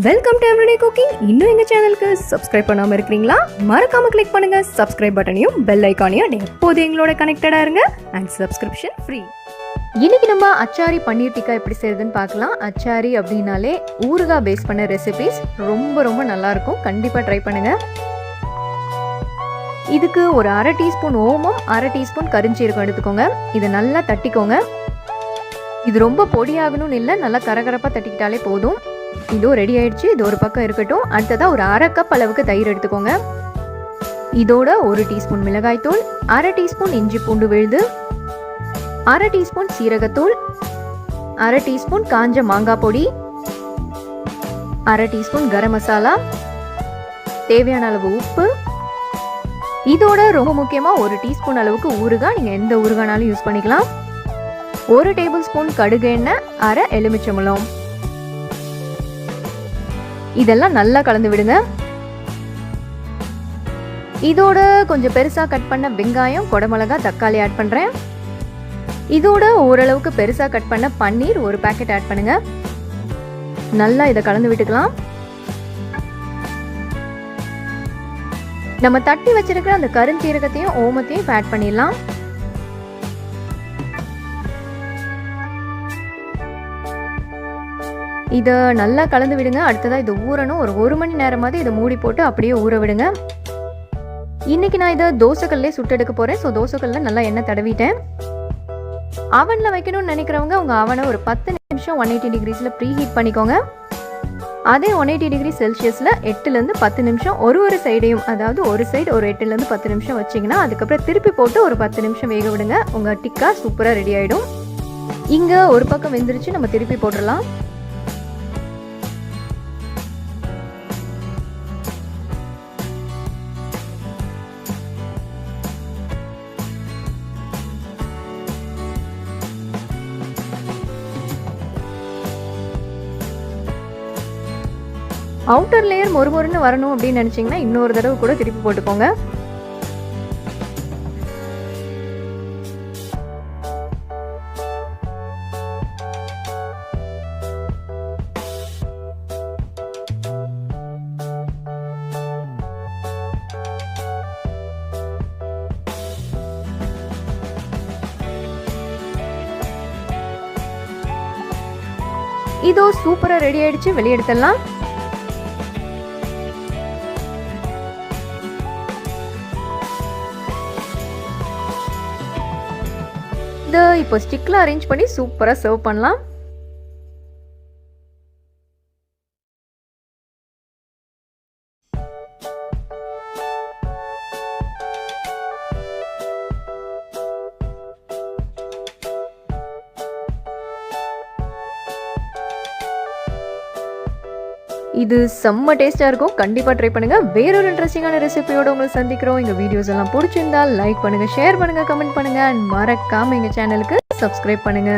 Welcome to everyday cooking. இன்னும் எங்கள் சேனலுக்கு சப்ஸ்கிரைப் பண்ணாமல் இருக்கிறீங்களா? மறக்காமல் கிளிக் பண்ணுங்கள் சப்ஸ்கிரைப் பட்டனையும் பெல் ஐக்கானையும் எப்போது எங்களோட கனெக்டடாக இருங்க. And subscription free. இன்றைக்கி நம்ம அச்சாரி பன்னீர் டிக்கா எப்படி செய்யுதுன்னு பார்க்கலாம். அச்சாரி அப்படின்னாலே ஊறுகாய் பேஸ் பண்ண ரெசிபிஸ் ரொம்ப நல்லாயிருக்கும். கண்டிப்பாக ட்ரை பண்ணுங்கள். இதுக்கு ஒரு அரை டீஸ்பூன் ஓமம், அரை டீஸ்பூன் கரிஞ்சீரகம் எடுத்துக்கோங்க. இதை நல்லா தட்டிக்கோங்க. இது ரொம்ப பொடியாகணும்னு இல்லை, நல்லா கரகரப்பாக தட்டிக்கிட்டாலே போதும். இதோ ரெடி ஆயிடுச்சு. இது ஒரு பக்கம் இருக்கட்டும். அடுத்ததாக ஒரு அரை கப் அளவுக்கு தயிர் எடுத்துக்கோங்க. இதோட ஒரு டீஸ்பூன் மிளகாய்த்தூள், அரை டீஸ்பூன் இஞ்சி பூண்டு விழுது, அரை டீஸ்பூன் சீரகத்தூள், அரை டீஸ்பூன் காஞ்ச மாங்காய் பொடி, அரை டீஸ்பூன் கரம் மசாலா, தேவையான அளவு உப்பு. இதோட ரொம்ப முக்கியமாக ஒரு டீஸ்பூன் அளவுக்கு ஊறுகாய். நீங்கள் எந்த ஊறுகானாலும் யூஸ் பண்ணிக்கலாம். ஒரு டேபிள் ஸ்பூன் கடுகு எண்ணெய், அரை எலுமிச்சம்பழம். இதெல்லாம் நல்லா கலந்து விடுங்க. இதோட கொஞ்சம் பெருசாக கட் பண்ண வெங்காயம், குடமிளகா, தக்காளி ஆட் பண்ணுறேன். இதோட ஓரளவுக்கு பெருசாக கட் பண்ண பன்னீர் ஒரு பேக்கெட் ஆட் பண்ணுங்க. நல்லா இதை கலந்து விட்டுக்கலாம். நம்ம தட்டி வச்சிருக்கிற அந்த கருஞ்சீரகத்தையும் ஓமத்தையும் ஆட் பண்ணிடலாம். இதை நல்லா கலந்து விடுங்க. அடுத்ததாக இது ஊறணும். ஒரு மணி நேரமாவது இதை மூடி போட்டு அப்படியே ஊற விடுங்க. இன்னைக்கு நான் இதை தோசைக்கல்லே சுட்டெடுக்க போகிறேன். ஸோ தோசைக்கல்ல நல்லா எண்ணெய் தடவிட்டேன். அவனில் வைக்கணும்னு நினைக்கிறவங்க உங்கள் அவனை ஒரு 10 நிமிஷம் 180 டிகிரிஸில் ப்ரீ ஹீட் பண்ணிக்கோங்க. அதே 180 டிகிரி செல்சியஸில் 8லேருந்து 10 நிமிஷம் ஒரு சைடையும், அதாவது ஒரு சைடு ஒரு 8லேருந்து 10 நிமிஷம் வச்சிங்கன்னா அதுக்கப்புறம் திருப்பி போட்டு ஒரு 10 நிமிஷம் வேக விடுங்க. உங்கள் டிக்கா சூப்பராக ரெடி ஆகிடும். இங்கே ஒரு பக்கம் வெந்துருச்சு, நம்ம திருப்பி போட்டுடலாம். அவுட்டர் லேயர் மொறுமொறுன்னு வரணும் அப்படின்னு நினைச்சீங்கன்னா இன்னொரு தடவை கூட திருப்பி போட்டுக்கோங்க. இதோ சூப்பரா ரெடி ஆயிடுச்சு. வெளியெடுத்துடலாம். இப்போ ஸ்டிக்ல அரேஞ்ச் பண்ணி சூப்பரா சர்வ் பண்ணலாம். இது செம்ம டேஸ்டா இருக்கும். கண்டிப்பா ட்ரை பண்ணுங்க. வேறொரு இன்ட்ரெஸ்டிங்கான ரெசிபியோட உங்களை சந்திக்கிறோம். எங்க வீடியோஸ் எல்லாம் பிடிச்சிருந்தா லைக் பண்ணுங்க, ஷேர் பண்ணுங்க, கமெண்ட் பண்ணுங்க. மறக்காம எங்க சேனலுக்கு சப்ஸ்கிரைப் பண்ணுங்க.